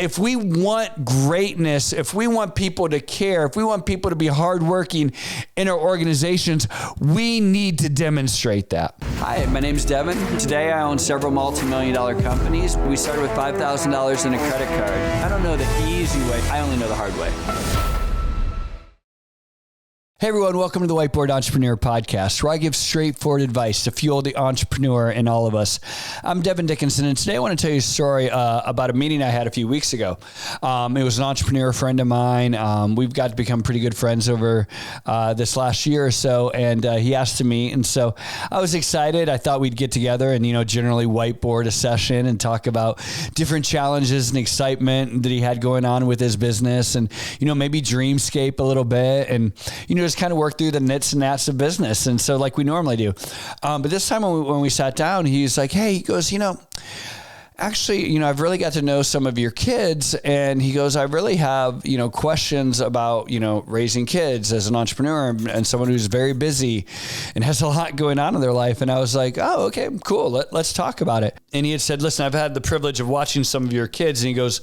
if we want greatness, if we want people to care, if we want people to be hardworking in our organizations, we need to demonstrate that. Hi, my name's Devin. Today I own several multi-million-dollar companies. We started with $5,000 in a credit card. I don't know the easy way. I only know the hard way. Hey everyone, welcome to the Whiteboard Entrepreneur Podcast, where I give straightforward advice to fuel the entrepreneur in all of us. I'm Devin Dickinson, and today I want to tell you a story about a meeting I had a few weeks ago. It was an entrepreneur friend of mine. We've got to become pretty good friends over this last year or so, and he asked to meet, and so I was excited. I thought we'd get together and, generally whiteboard a session and talk about different challenges and excitement that he had going on with his business, and, maybe dreamscape a little bit, and, just kind of work through the nits and gnats of business. And so like we normally do. But this time when we sat down, he's like, hey, he goes, actually, I've really got to know some of your kids. And he goes, I really have, questions about, raising kids as an entrepreneur and someone who's very busy and has a lot going on in their life. And I was like, oh, okay, cool. Let's talk about it. And he had said, listen, I've had the privilege of watching some of your kids. And he goes,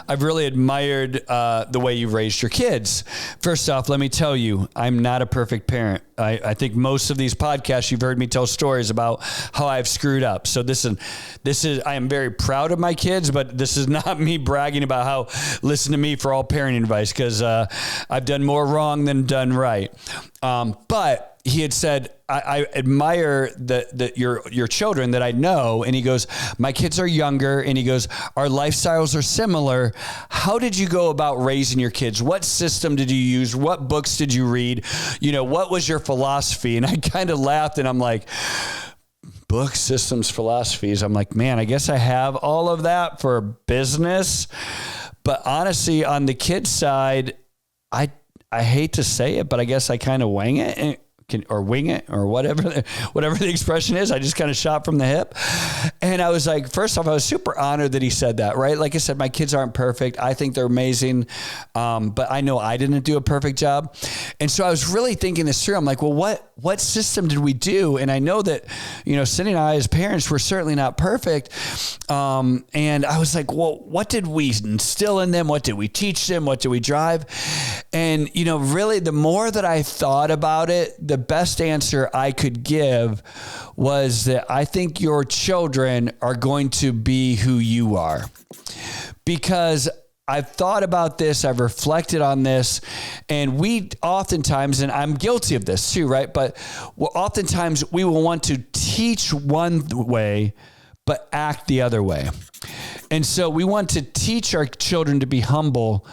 I've really admired the way you've raised your kids. First off, let me tell you, I'm not a perfect parent. I think most of these podcasts, you've heard me tell stories about how I've screwed up. So this is, I am very proud of my kids, but this is not me bragging about how listen to me for all parenting advice, because I've done more wrong than done right. But he had said, I admire your children that I know. And he goes, my kids are younger. And he goes, our lifestyles are similar. How did you go about raising your kids? What system did you use? What books did you read? What was your philosophy? And I kind of laughed and I'm like, books, systems, philosophies. I'm like, man, I guess I have all of that for business. But honestly, on the kids side, I hate to say it, but I guess I kind of wing it. Or wing it, or whatever the expression is. I just kind of shot from the hip. And I was like, first off, I was super honored that he said that, right? Like I said, my kids aren't perfect. I think they're amazing. But I know I didn't do a perfect job. And so I was really thinking this through. I'm like, well, what system did we do? And I know that, Cindy and I as parents were certainly not perfect. And I was like, well, what did we instill in them? What did we teach them? What did we drive? And, really the more that I thought about it, the best answer I could give was that I think your children are going to be who you are. Because I've thought about this, I've reflected on this, and we oftentimes, and I'm guilty of this too, right? But oftentimes we will want to teach one way, but act the other way. And so we want to teach our children to be humble,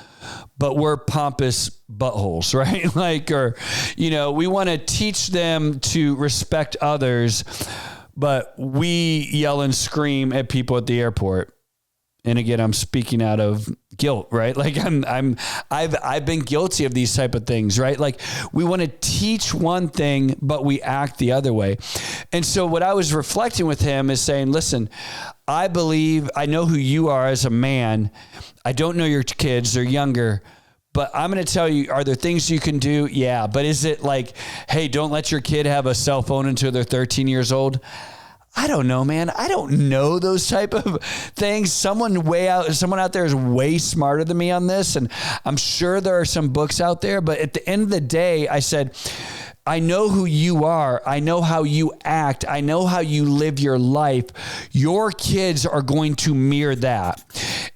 but we're pompous buttholes, right? We want to teach them to respect others, but we yell and scream at people at the airport. And again, I'm speaking out of guilt, right? Like I've been guilty of these type of things, right? Like we want to teach one thing, but we act the other way. And so what I was reflecting with him is saying, listen, I believe I know who you are as a man. I don't know your kids, they're younger, but I'm going to tell you, are there things you can do? Yeah. But is it like, hey, don't let your kid have a cell phone until they're 13 years old? I don't know, man. I don't know those type of things. Someone out there is way smarter than me on this. And I'm sure there are some books out there, but at the end of the day, I said, I know who you are. I know how you act. I know how you live your life. Your kids are going to mirror that.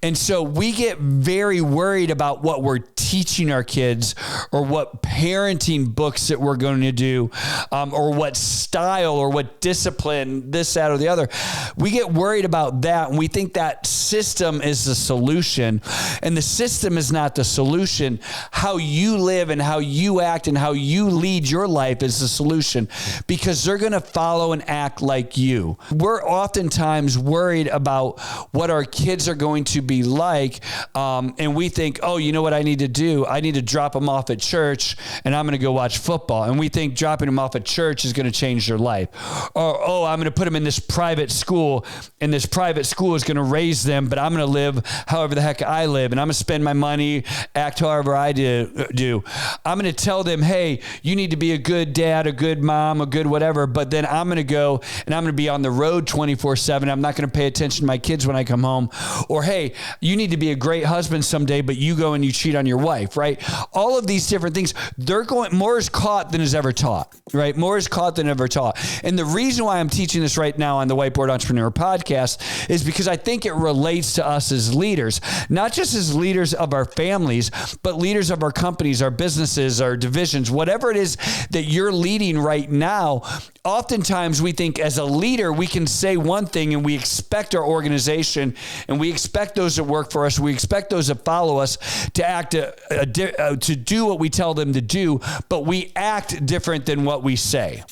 And so we get very worried about what we're teaching our kids or what parenting books that we're going to do or what style or what discipline, this, that, or the other. We get worried about that and we think that system is the solution. And the system is not the solution. How you live and how you act and how you lead your life is the solution, because they're going to follow and act like you. We're oftentimes worried about what our kids are going to be like. And we think, oh, you know what I need to do? I need to drop them off at church and I'm going to go watch football. And we think dropping them off at church is going to change their life. Or, oh, I'm going to put them in this private school and this private school is going to raise them, but I'm going to live however the heck I live. And I'm going to spend my money, act however I do. I'm going to tell them, hey, you need to be a good dad, a good mom, a good whatever, but then I'm going to go and I'm going to be on the road 24/7. I'm not going to pay attention to my kids when I come home. Or, hey, you need to be a great husband someday, but you go and you cheat on your wife, right? All of these different things, more is caught than is ever taught, right? More is caught than ever taught. And the reason why I'm teaching this right now on the Whiteboard Entrepreneur Podcast is because I think it relates to us as leaders, not just as leaders of our families, but leaders of our companies, our businesses, our divisions, whatever it is that you're leading right now. Oftentimes we think as a leader, we can say one thing and we expect our organization and we expect those that work for us, we expect those that follow us to act, to do what we tell them to do, but we act different than what we say.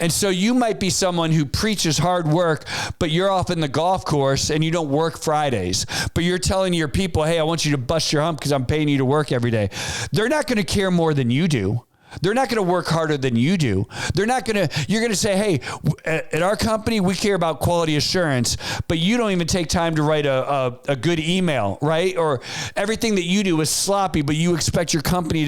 And so you might be someone who preaches hard work, but you're off in the golf course and you don't work Fridays, but you're telling your people, hey, I want you to bust your hump because I'm paying you to work every day. They're not going to care more than you do. They're not going to work harder than you do. You're going to say, hey, at our company, we care about quality assurance, but you don't even take time to write a good email, right? Or everything that you do is sloppy, but you expect your company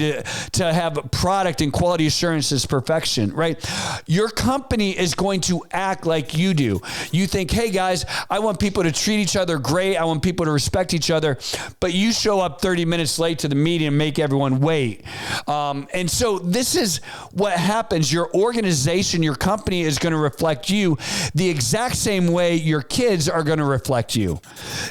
to have product and quality assurance as perfection, right? Your company is going to act like you do. You think, hey guys, I want people to treat each other great. I want people to respect each other, but you show up 30 minutes late to the meeting and make everyone wait. And so this is what happens. Your organization, your company is going to reflect you the exact same way your kids are going to reflect you.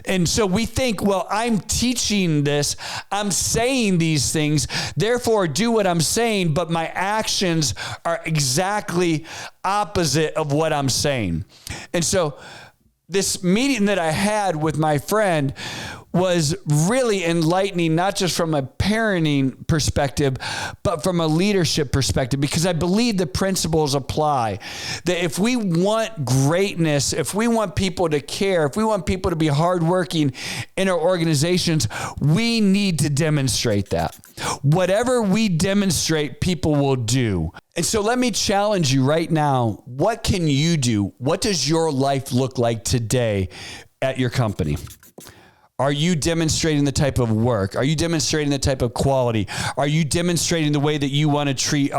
And so we think, well, I'm teaching this, I'm saying these things, therefore do what I'm saying, but my actions are exactly opposite of what I'm saying. And so this meeting that I had with my friend was really enlightening, not just from a parenting perspective, but from a leadership perspective, because I believe the principles apply. That if we want greatness, if we want people to care, if we want people to be hardworking in our organizations, we need to demonstrate that. Whatever we demonstrate, people will do. And so let me challenge you right now. What can you do? What does your life look like today at your company? Are you demonstrating the type of work? Are you demonstrating the type of quality? Are you demonstrating the way that you want to treat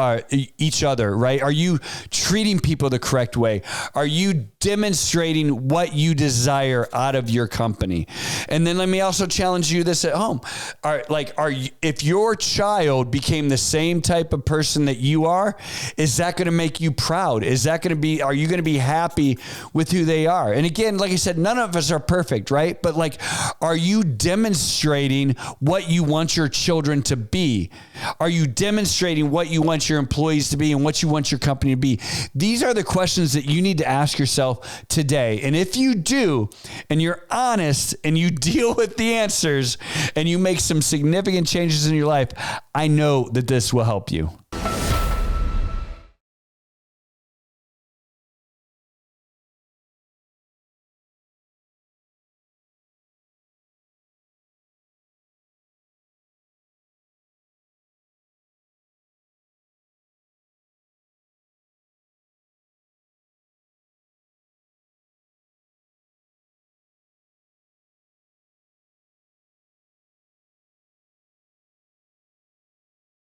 each other, right? Are you treating people the correct way? Are you demonstrating what you desire out of your company? And then let me also challenge you this at home. If your child became the same type of person that you are, is that going to make you proud? Are you going to be happy with who they are? And again, like I said, none of us are perfect, right? But are you demonstrating what you want your children to be? Are you demonstrating what you want your employees to be and what you want your company to be? These are the questions that you need to ask yourself today. And if you do, and you're honest and you deal with the answers and you make some significant changes in your life, I know that this will help you.